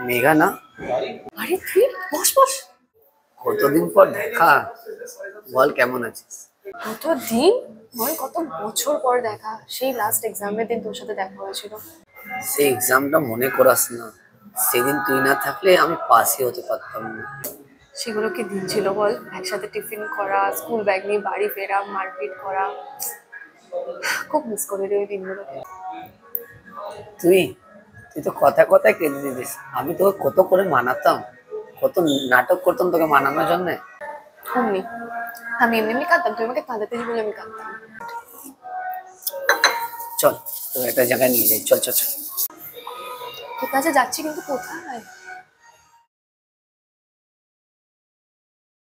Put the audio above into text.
মেঘা না? আরে তুই বস বস। কতদিন পর দেখা, বল কেমন আছিস? কতদিন নয়, কত বছর পর দেখা। সেই লাস্ট এক্সামের দিন তোর সাথে দেখা হয়েছিল। সেই এক্সামটা মনে করাস না, সেদিন তুই না থাকলে আমি পাসই হতে পারতাম না। সেগুলো কি দিন ছিল বল, একসাথে টিফিন করা, স্কুল ব্যাগ নিয়ে বাড়ি ফেরা, মারপিট করা। খুব মিস করি রে ওই দিনগুলোকে। তুই তুই তো কথা কথায় কেঁদে দিতিস, আমি তোকে কত করে মানাতাম, কত নাটক করতাম তোকে মানানোর জন্য। অমনি আমি এমনি এমনি কাঁদতাম, তুই আমাকে কাঁদাতে বলে আমি কাঁদতাম। চল তোকে একটা জায়গায় নিয়ে যাই, চল চল চল। ঠিক আছে যাচ্ছি, কিন্তু কোথায়?